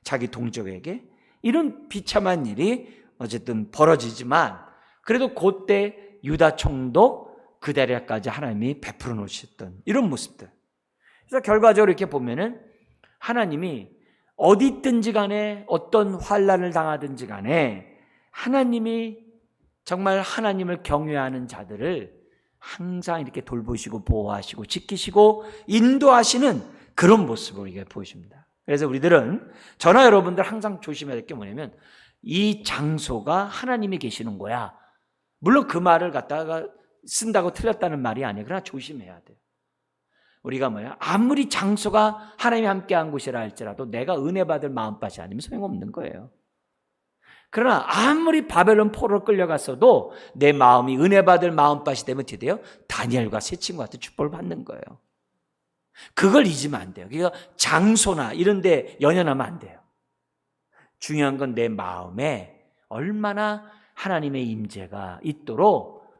자기 동족에게. 이런 비참한 일이 어쨌든 벌어지지만 그래도 그때 유다 총독 그다랴까지 하나님이 베풀어 놓으셨던 이런 모습들. 그래서 결과적으로 이렇게 보면은 하나님이 어디 있든지 간에 어떤 환난을 당하든지 간에 하나님이 정말 하나님을 경외하는 자들을 항상 이렇게 돌보시고 보호하시고 지키시고 인도하시는 그런 모습을 이게 보여줍니다. 그래서 우리들은, 저나 여러분들 항상 조심해야 될 게 뭐냐면 이 장소가 하나님이 계시는 거야. 물론 그 말을 갖다가 쓴다고 틀렸다는 말이 아니에요. 그러나 조심해야 돼요. 우리가 뭐야? 아무리 장소가 하나님이 함께한 곳이라 할지라도 내가 은혜 받을 마음밭이 아니면 소용없는 거예요. 그러나 아무리 바벨론 포로로 끌려갔어도 내 마음이 은혜 받을 마음밭이 되면 어떻게 돼요? 다니엘과 세 친구가 축복을 받는 거예요. 그걸 잊으면 안 돼요. 그러니까 장소나 이런 데 연연하면 안 돼요. 중요한 건 내 마음에 얼마나 하나님의 임재가 있도록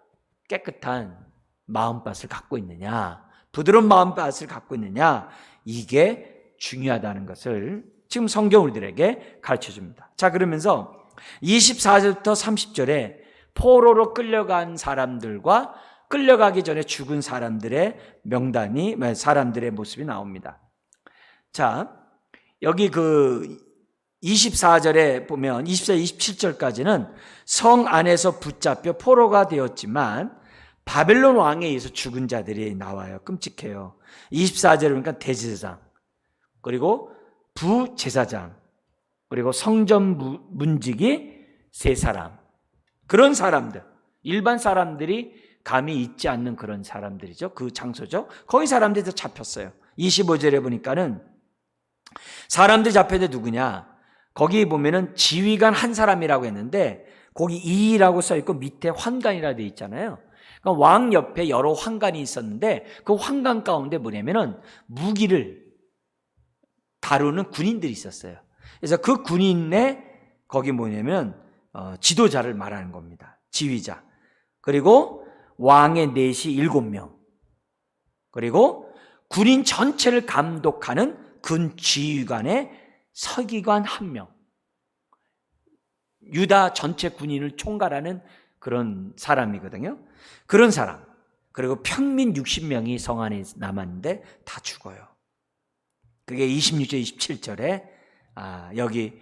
깨끗한 마음밭을 갖고 있느냐, 부드러운 마음밭을 갖고 있느냐, 이게 중요하다는 것을 지금 성경 우리들에게 가르쳐줍니다. 자, 그러면서 24절부터 30절에 포로로 끌려간 사람들과 끌려가기 전에 죽은 사람들의 명단이, 사람들의 모습이 나옵니다. 자, 여기 그 24절에 보면 24, 27절까지는 성 안에서 붙잡혀 포로가 되었지만 바벨론 왕에 의해서 죽은 자들이 나와요. 끔찍해요. 24절에 보니까 대제사장, 그리고 부제사장, 그리고 성전 문지기 3사람. 그런 사람들, 일반 사람들이 감히 있지 않는 그런 사람들이죠. 그 장소죠. 거기 사람들이 잡혔어요. 25절에 보니까는 사람들이 잡혀도 누구냐? 거기 보면은 지휘관 한 사람이라고 했는데 거기 이라고 써있고 밑에 환관이라 되어 있잖아요. 그러니까 왕 옆에 여러 환관이 있었는데 그 환관 가운데 뭐냐면은 무기를 다루는 군인들이 있었어요. 그래서 그 군인의 거기 뭐냐면 지도자를 말하는 겁니다. 지휘자. 그리고 왕의 넷이 7명. 그리고 군인 전체를 감독하는 군 지휘관의 서기관 1명. 유다 전체 군인을 총괄하는 그런 사람이거든요. 그런 사람. 그리고 평민 60명이 성 안에 남았는데 다 죽어요. 그게 26절, 27절에 여기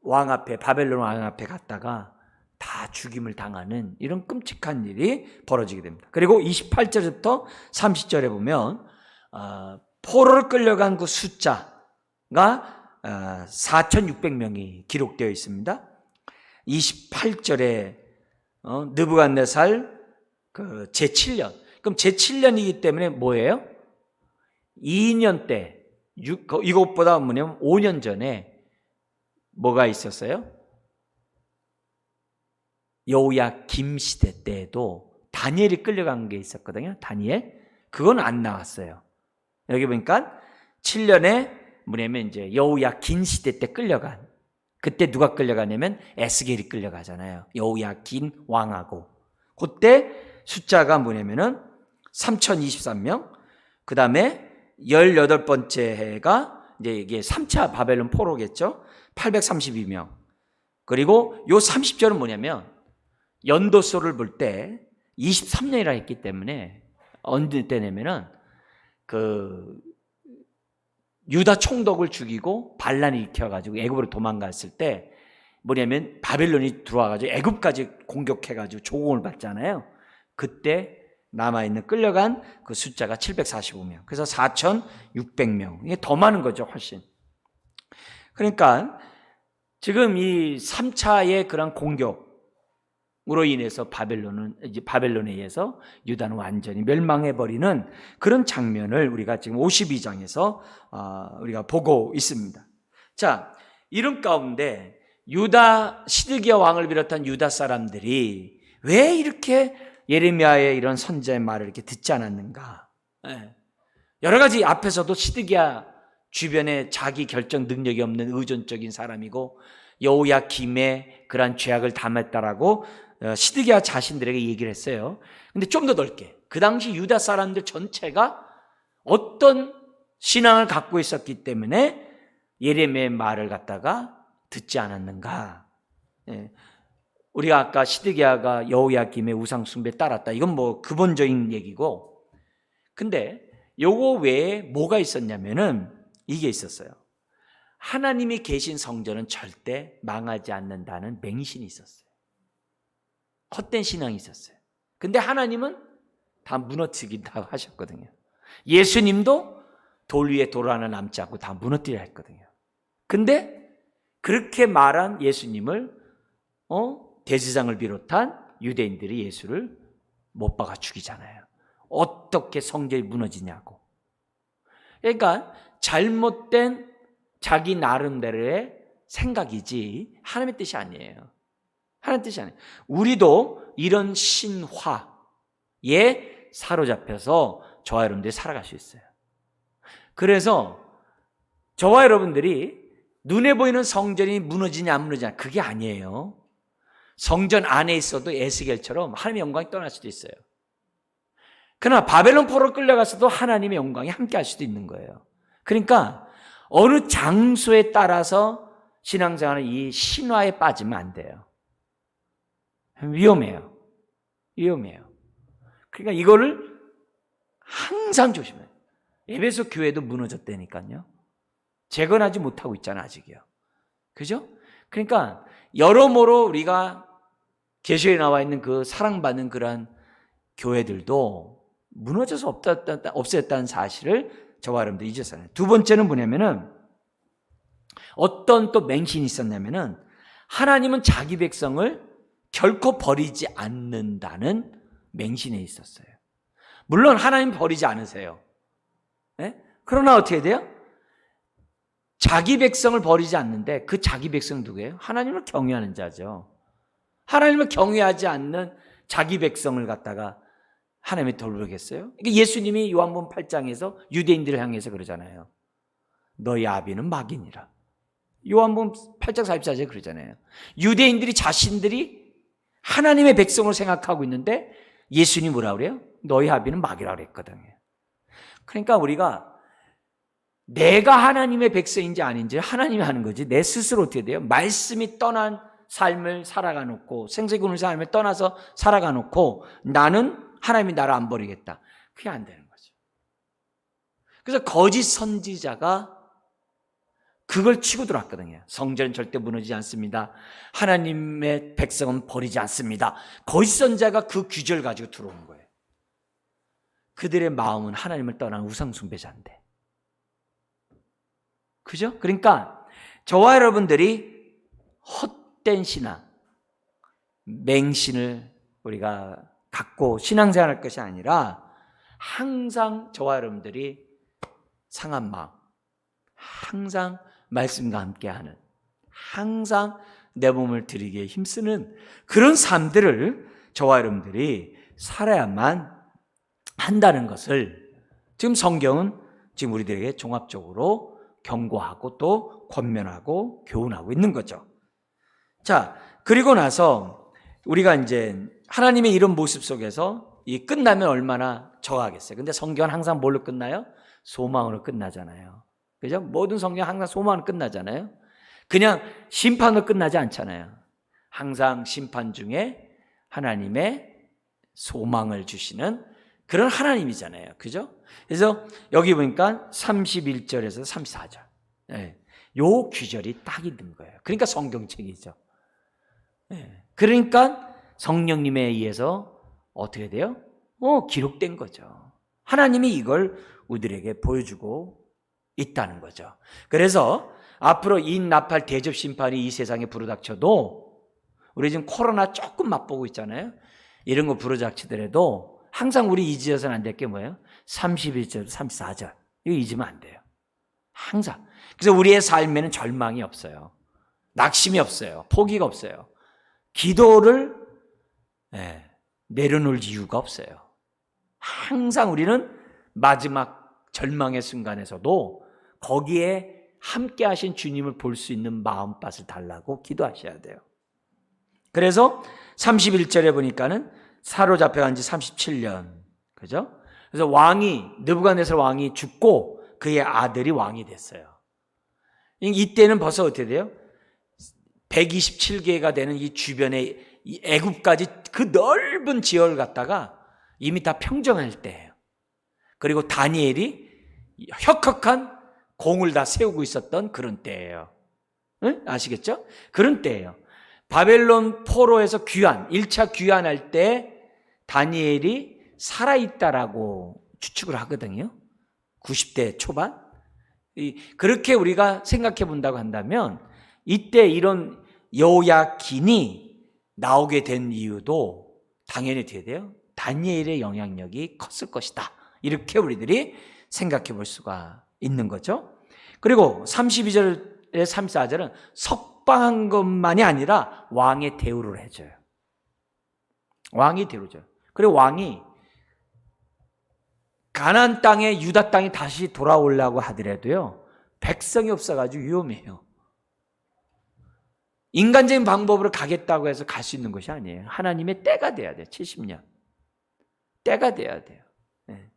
왕 앞에, 바벨론 왕 앞에 갔다가 다 죽임을 당하는 이런 끔찍한 일이 벌어지게 됩니다. 그리고 28절부터 30절에 보면 포로를 끌려간 그 숫자가 4,600명이 기록되어 있습니다. 28절에 느부갓네살 그 제7년. 그럼 제7년이기 때문에 뭐예요? 2년 때, 이것보다 뭐냐면 5년 전에 뭐가 있었어요? 여호야김 시대 때에도 다니엘이 끌려간 게 있었거든요. 다니엘. 그건 안 나왔어요. 여기 보니까 7년에 뭐냐면 이제 여호야긴 시대 때 끌려간, 그때 누가 끌려가냐면 에스겔이 끌려가잖아요. 여호야긴 왕하고. 그때 숫자가 뭐냐면은 3,023명. 그 다음에 18번째 해가 이제 이게 3차 바벨론 포로겠죠. 832명. 그리고 요 30절은 뭐냐면 연도수를 볼 때 23년이라 했기 때문에 언제 때냐면은 그 유다 총독을 죽이고 반란이 일으켜가지고 애굽으로 도망갔을 때 뭐냐면 바벨론이 들어와가지고 애굽까지 공격해가지고 조공을 받잖아요. 그때 남아있는 끌려간 그 숫자가 745명. 그래서 4,600명. 이게 더 많은 거죠, 훨씬. 그러니까 지금 이 3차의 그런 공격으로 인해서 바벨론에 의해서 유다는 완전히 멸망해버리는 그런 장면을 우리가 지금 52장에서 우리가 보고 있습니다. 자, 이런 가운데 유다 시드기야 왕을 비롯한 유다 사람들이 왜 이렇게 예레미야의 이런 선지자의 말을 이렇게 듣지 않았는가? 여러 가지 앞에서도 시드기야 주변에 자기 결정 능력이 없는 의존적인 사람이고 여호야김의 그러한 죄악을 담았다라고 시드기야 자신들에게 얘기를 했어요. 근데 좀 더 넓게 그 당시 유다 사람들 전체가 어떤 신앙을 갖고 있었기 때문에 예레미야의 말을 갖다가 듣지 않았는가? 우리가 아까 시드기야가 여호야김의 우상 숭배에 따랐다. 이건 뭐 근본적인 얘기고, 근데 요거 외에 뭐가 있었냐면은 이게 있었어요. 하나님이 계신 성전은 절대 망하지 않는다는 맹신이 있었어요. 헛된 신앙이 있었어요. 근데 하나님은 다 무너뜨린다고 하셨거든요. 예수님도 돌 위에 돌 하나 남지 않고 다 무너뜨리라 했거든요. 근데 그렇게 말한 예수님을 대제사장을 비롯한 유대인들이 예수를 못 박아 죽이잖아요. 어떻게 성전이 무너지냐고. 그러니까 잘못된 자기 나름대로의 생각이지 하나님의 뜻이 아니에요. 하나님의 뜻이 아니에요. 우리도 이런 신화에 사로잡혀서 저와 여러분들이 살아갈 수 있어요. 그래서 저와 여러분들이 눈에 보이는 성전이 무너지냐 안 무너지냐 그게 아니에요. 성전 안에 있어도 에스겔처럼 하나님의 영광이 떠날 수도 있어요. 그러나 바벨론 포로로 끌려가서도 하나님의 영광이 함께 할 수도 있는 거예요. 그러니까 어느 장소에 따라서 신앙생활은 이 신화에 빠지면 안 돼요. 위험해요. 위험해요. 그러니까 이거를 항상 조심해요. 에베소 교회도 무너졌다니까요. 재건하지 못하고 있잖아요, 아직이요. 그죠? 그러니까 여러모로 우리가 계시에 나와 있는 그 사랑받는 그러한 교회들도 무너져서 없어졌다는 사실을 저와 여러분들 잊었어요. 두 번째는 뭐냐면은 어떤 또 맹신이 있었냐면은 하나님은 자기 백성을 결코 버리지 않는다는 맹신에 있었어요. 물론 하나님 버리지 않으세요. 네? 그러나 어떻게 돼요? 자기 백성을 버리지 않는데 그 자기 백성 누구예요? 하나님을 경외하는 자죠. 하나님을 경외하지 않는 자기 백성을 갖다가 하나님이 돌보겠어요? 예수님이 요한복음 8장에서 유대인들을 향해서 그러잖아요. 너희 아비는 마귀니라. 요한복음 8장 44절에 그러잖아요. 유대인들이 자신들이 하나님의 백성을 생각하고 있는데 예수님이 뭐라 그래요? 너희 아비는 마귀라고 그랬거든요. 그러니까 우리가 내가 하나님의 백성인지 아닌지 하나님이 하는 거지 내 스스로 어떻게 돼요? 말씀이 떠난 삶을 살아가 놓고 생색구는 삶을 떠나서 살아가 놓고 나는 하나님이 나를 안 버리겠다. 그게 안 되는 거죠. 그래서 거짓 선지자가 그걸 치고 들어왔거든요. 성전은 절대 무너지지 않습니다. 하나님의 백성은 버리지 않습니다. 거짓 선지자가 그 규절을 가지고 들어온 거예요. 그들의 마음은 하나님을 떠난 우상숭배자인데. 그죠? 그러니까 저와 여러분들이 헛된 신앙, 맹신을 우리가 갖고 신앙생활할 것이 아니라 항상 저와 여러분들이 상한 마음, 항상 말씀과 함께하는, 항상 내 몸을 드리기에 힘쓰는 그런 삶들을 저와 여러분들이 살아야만 한다는 것을 지금 성경은 지금 우리들에게 종합적으로 경고하고 또 권면하고 교훈하고 있는 거죠. 자, 그리고 나서 우리가 이제 하나님의 이런 모습 속에서 이 끝나면 얼마나 저하겠어요. 근데 성경은 항상 뭘로 끝나요? 소망으로 끝나잖아요. 그죠? 모든 성경 항상 소망으로 끝나잖아요. 그냥 심판으로 끝나지 않잖아요. 항상 심판 중에 하나님의 소망을 주시는 그런 하나님이잖아요. 그죠? 그래서 여기 보니까 31절에서 34절. 네. 요 규절이 딱 있는 거예요. 그러니까 성경책이죠. 네. 그러니까 성령님에 의해서 어떻게 돼요? 기록된 거죠. 하나님이 이걸 우리들에게 보여주고 있다는 거죠. 그래서 앞으로 인나팔 대접 심판이 이 세상에 불어닥쳐도 우리 지금 코로나 조금 맛보고 있잖아요. 이런 거 불어닥치더라도 항상 우리 잊어서는 안 될 게 뭐예요? 31절, 34절. 이거 잊으면 안 돼요. 항상. 그래서 우리의 삶에는 절망이 없어요. 낙심이 없어요. 포기가 없어요. 기도를 내려놓을 이유가 없어요. 항상 우리는 마지막 절망의 순간에서도 거기에 함께 하신 주님을 볼 수 있는 마음밭을 달라고 기도하셔야 돼요. 그래서 31절에 보니까는 사로잡혀간 지 37년. 그죠? 그래서 느부갓네살 왕이 죽고 그의 아들이 왕이 됐어요. 이때는 벌써 어떻게 돼요? 127개가 되는 이 주변에 이 애굽까지 그 넓은 지역을 갖다가 이미 다 평정할 때예요. 그리고 다니엘이 혁혁한 공을 다 세우고 있었던 그런 때예요. 응? 아시겠죠? 그런 때예요. 바벨론 포로에서 1차 귀환할 때 다니엘이 살아있다라고 추측을 하거든요. 90대 초반. 그렇게 우리가 생각해 본다고 한다면 이때 이런 여호야긴이 나오게 된 이유도 당연히 어떻게 돼요? 다니엘의 영향력이 컸을 것이다. 이렇게 우리들이 생각해 볼 수가 있는 거죠. 그리고 32절에 34절은 석방한 것만이 아니라 왕의 대우를 해줘요. 왕이 대우죠. 그리고 왕이 가나안 땅에 유다 땅이 다시 돌아오려고 하더라도요, 백성이 없어가지고 위험해요. 인간적인 방법으로 가겠다고 해서 갈 수 있는 것이 아니에요. 하나님의 때가 돼야 돼요. 70년. 때가 돼야 돼요. 네.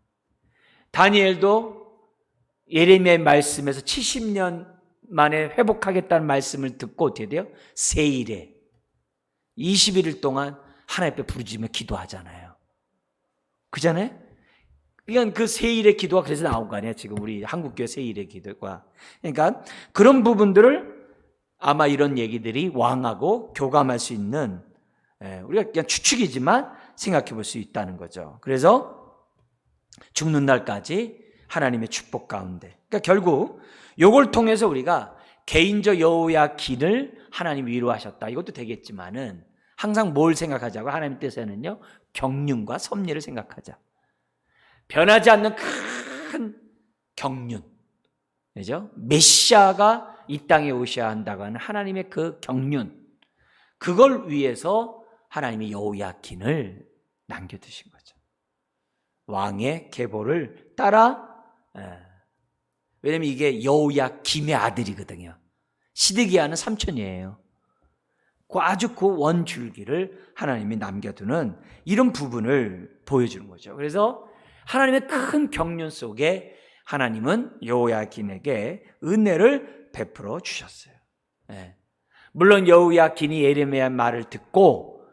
다니엘도 예레미야의 말씀에서 70년 만에 회복하겠다는 말씀을 듣고 어떻게 돼요? 세일에 21일 동안 하나님 앞에 부르짖으며 기도하잖아요. 그잖아요? 그러니까 그 세일의 기도가 그래서 나온 거 아니에요? 지금 우리 한국교회 세일의 기도가. 그러니까 그런 부분들을 아마 이런 얘기들이 왕하고 교감할 수 있는, 우리가 그냥 추측이지만 생각해 볼 수 있다는 거죠. 그래서 죽는 날까지 하나님의 축복 가운데. 그러니까 결국 요걸 통해서 우리가 개인적 여호야긴을 하나님이 위로하셨다. 이것도 되겠지만은 항상 뭘 생각하자고? 하나님 뜻에는요, 경륜과 섭리를 생각하자. 변하지 않는 큰 경륜, 그죠? 메시아가 이 땅에 오셔야 한다고 하는 하나님의 그 경륜, 그걸 위해서 하나님이 여호야긴을 남겨두신 거죠. 왕의 계보를 따라. 왜냐면 이게 여호야김의 아들이거든요. 시드기야는 삼촌이에요. 아주 그 원줄기를 하나님이 남겨두는 이런 부분을 보여주는 거죠. 그래서 하나님의 큰 경륜 속에 하나님은 여호야긴에게 은혜를 베풀어 주셨어요. 물론 여호야긴이 예레미야 말을 듣고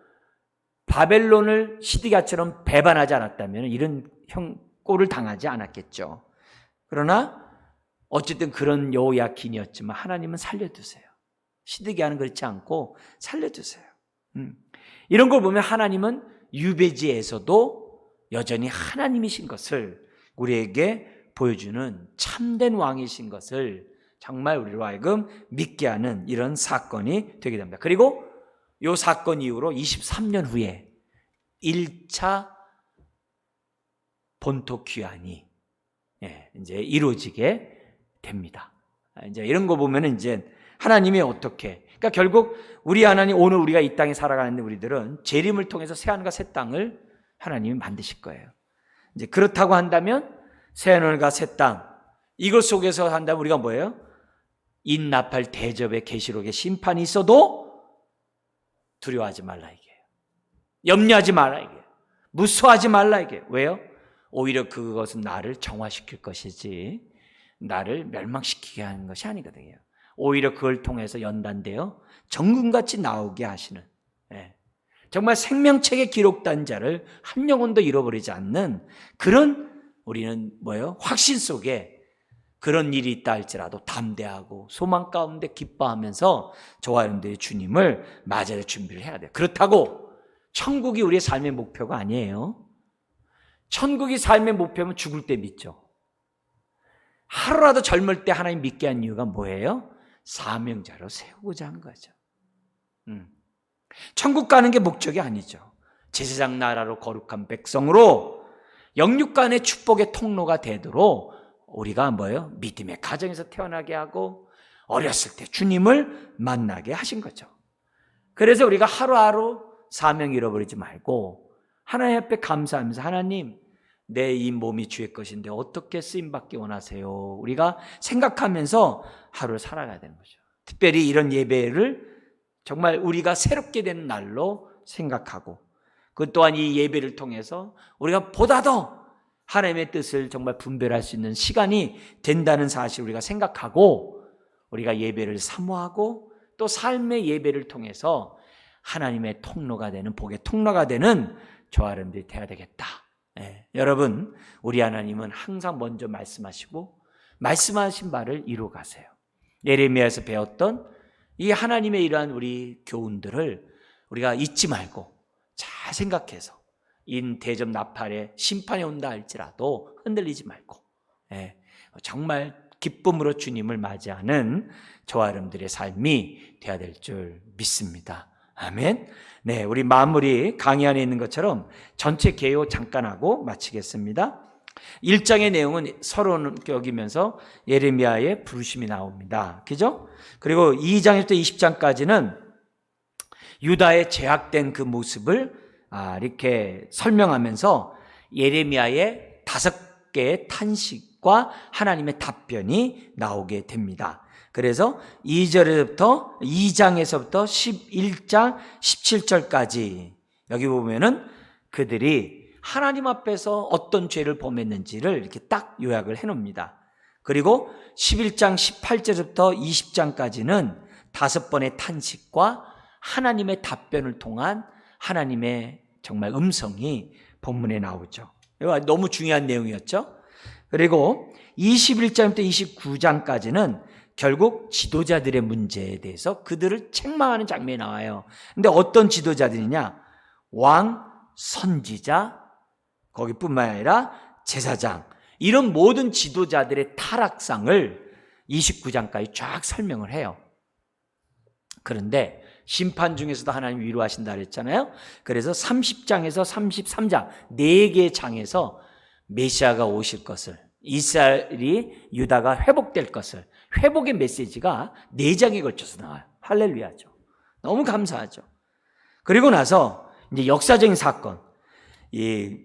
바벨론을 시드기야처럼 배반하지 않았다면 이런 꼴을 당하지 않았겠죠. 그러나 어쨌든 그런 여호야긴이었지만 하나님은 살려두세요. 시드기야는 그렇지 않고 살려두세요. 이런 걸 보면 하나님은 유배지에서도 여전히 하나님이신 것을 우리에게 보여주는 참된 왕이신 것을 정말 우리로 하여금 믿게 하는 이런 사건이 되게 됩니다. 그리고 이 사건 이후로 23년 후에 1차 본토 귀환이 이제 이루어지게 됩니다. 이제 이런 거 보면은 이제 하나님이 어떻게, 그러니까 결국 우리 하나님, 오늘 우리가 이 땅에 살아가는 우리들은 재림을 통해서 새하늘과 새 땅을 하나님이 만드실 거예요. 이제 그렇다고 한다면 새하늘과 새 땅, 이것 속에서 한다면 우리가 뭐예요? 인나팔 대접의 계시록의 심판이 있어도 두려워하지 말라 이게요. 염려하지 말라 이게요. 무서워하지 말라 이게요. 왜요? 오히려 그것은 나를 정화시킬 것이지 나를 멸망시키게 하는 것이 아니거든요. 오히려 그걸 통해서 연단되어 정금같이 나오게 하시는, 정말 생명책에 기록된 자를 한 영혼도 잃어버리지 않는 그런, 우리는 뭐예요? 확신 속에 그런 일이 있다 할지라도 담대하고 소망 가운데 기뻐하면서 저와 여러분들이 주님을 맞이할 준비를 해야 돼요. 그렇다고 천국이 우리의 삶의 목표가 아니에요. 천국이 삶의 목표면 죽을 때 믿죠. 하루라도 젊을 때 하나님 믿게 한 이유가 뭐예요? 사명자로 세우고자 한 거죠. 천국 가는 게 목적이 아니죠. 제사장 나라로 거룩한 백성으로 영육간의 축복의 통로가 되도록 우리가 뭐예요? 믿음의 가정에서 태어나게 하고 어렸을 때 주님을 만나게 하신 거죠. 그래서 우리가 하루하루 사명 잃어버리지 말고 하나님 앞에 감사하면서, 하나님, 내 이 몸이 주의 것인데 어떻게 쓰임받기 원하세요? 우리가 생각하면서 하루를 살아가야 되는 거죠. 특별히 이런 예배를 정말 우리가 새롭게 되는 날로 생각하고, 그 또한 이 예배를 통해서 우리가 보다 더 하나님의 뜻을 정말 분별할 수 있는 시간이 된다는 사실을 우리가 생각하고, 우리가 예배를 사모하고 또 삶의 예배를 통해서 하나님의 통로가 되는, 복의 통로가 되는 저와 여러분들이 되어야 되겠다. 여러분, 우리 하나님은 항상 먼저 말씀하시고 말씀하신 바를 이루어 가세요. 예레미야에서 배웠던 이 하나님의 이러한 우리 교훈들을 우리가 잊지 말고 잘 생각해서 인 대접 나팔에 심판이 온다 할지라도 흔들리지 말고 정말 기쁨으로 주님을 맞이하는 저와 여러분들의 삶이 되어야 될 줄 믿습니다. 아멘. 네, 우리 마무리 강의 안에 있는 것처럼 전체 개요 잠깐 하고 마치겠습니다. 1장의 내용은 서로 껴기면서 예레미야의 부르심이 나옵니다. 그죠? 그리고 2장에서 20장까지는 유다의 제약된 그 모습을 이렇게 설명하면서 예레미야의 5개의 탄식과 하나님의 답변이 나오게 됩니다. 그래서 2장에서부터 11장 17절까지 여기 보면은 그들이 하나님 앞에서 어떤 죄를 범했는지를 이렇게 딱 요약을 해 놓습니다. 그리고 11장 18절부터 20장까지는 5번의 탄식과 하나님의 답변을 통한 하나님의 정말 음성이 본문에 나오죠. 이거 너무 중요한 내용이었죠. 그리고 21장부터 29장까지는 결국 지도자들의 문제에 대해서 그들을 책망하는 장면이 나와요. 근데 어떤 지도자들이냐? 왕, 선지자, 거기뿐만 아니라 제사장, 이런 모든 지도자들의 타락상을 29장까지 쫙 설명을 해요. 그런데 심판 중에서도 하나님 위로하신다 그랬잖아요. 그래서 30장에서 33장 4개의 장에서 메시아가 오실 것을, 이스라엘이 유다가 회복될 것을, 회복의 메시지가 4장에 걸쳐서 나와요. 할렐루야죠. 너무 감사하죠. 그리고 나서 이제 역사적인 사건, 이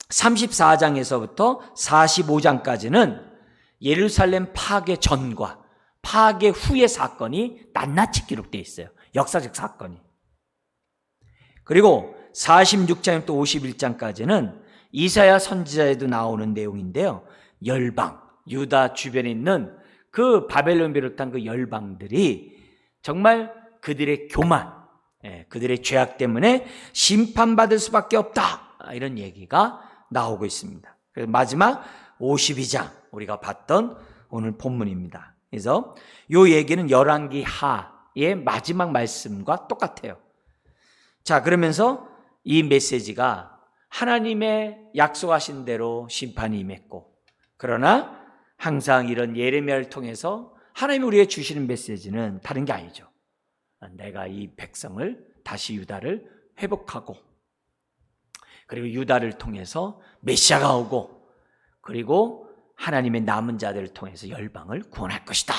34장에서부터 45장까지는 예루살렘 파괴 전과 파괴 후의 사건이 낱낱이 기록되어 있어요. 역사적 사건이. 그리고 46장부터 51장까지는 이사야 선지자에도 나오는 내용인데요. 열방, 유다 주변에 있는 그 바벨론 비롯한 그 열방들이 정말 그들의 교만, 그들의 죄악 때문에 심판받을 수밖에 없다, 이런 얘기가 나오고 있습니다. 그래서 마지막 52장 우리가 봤던 오늘 본문입니다. 그래서 이 얘기는 열왕기 하의 마지막 말씀과 똑같아요. 자, 그러면서 이 메시지가 하나님의 약속하신 대로 심판이 임했고, 그러나 항상 이런 예레미야를 통해서 하나님이 우리에게 주시는 메시지는 다른 게 아니죠. 내가 이 백성을 다시 유다를 회복하고, 그리고 유다를 통해서 메시아가 오고, 그리고 하나님의 남은 자들을 통해서 열방을 구원할 것이다.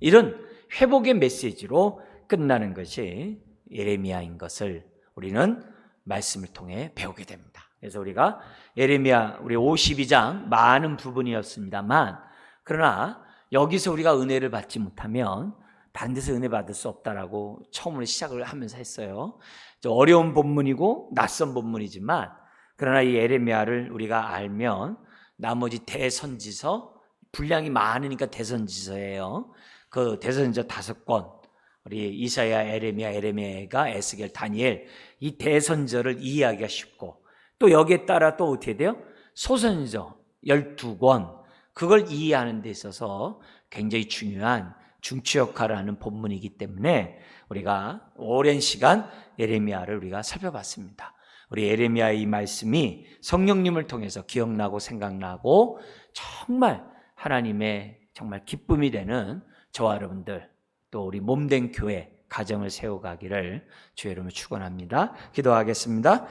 이런 회복의 메시지로 끝나는 것이 예레미야인 것을 우리는 말씀을 통해 배우게 됩니다. 그래서 우리가 예레미야 우리 52장 많은 부분이었습니다만, 그러나 여기서 우리가 은혜를 받지 못하면 다른 데서 은혜 받을 수 없다라고 처음으로 시작을 하면서 했어요. 어려운 본문이고 낯선 본문이지만, 그러나 이 예레미야를 우리가 알면 나머지 대선지서, 분량이 많으니까 대선지서예요. 그 대선지서 5권, 우리 이사야, 예레미야가 에스겔, 다니엘, 이 대선지서를 이해하기가 쉽고, 또 여기에 따라 또 어떻게 돼요? 소선지서 12권, 그걸 이해하는 데 있어서 굉장히 중요한 중추 역할을 하는 본문이기 때문에 우리가 오랜 시간 예레미야를 우리가 살펴봤습니다. 우리 예레미야의 이 말씀이 성령님을 통해서 기억나고 생각나고 정말 하나님의 정말 기쁨이 되는 저와 여러분들, 또 우리 몸된 교회 가정을 세워가기를 주의 이름으로 축원합니다. 기도하겠습니다.